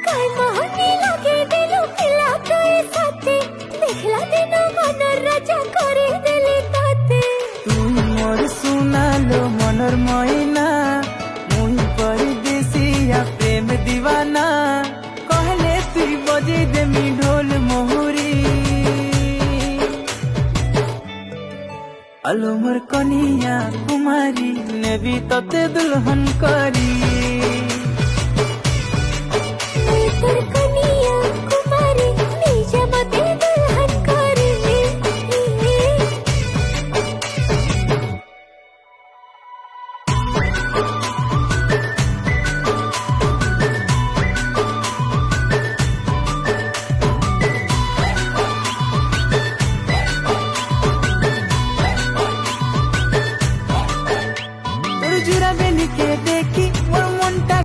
काय मोहनी लगे दिलु पिला तोय साथे देखला दिन मनर राजा करे देली ताते तुम मोर सुनालो मनर मयना मुई परदेसिया प्रेम दीवाना कहले तुई बजे देमी ढोल मोहरी आलो मोर कनिया कुमारी नेबी तते दुल्हन करी।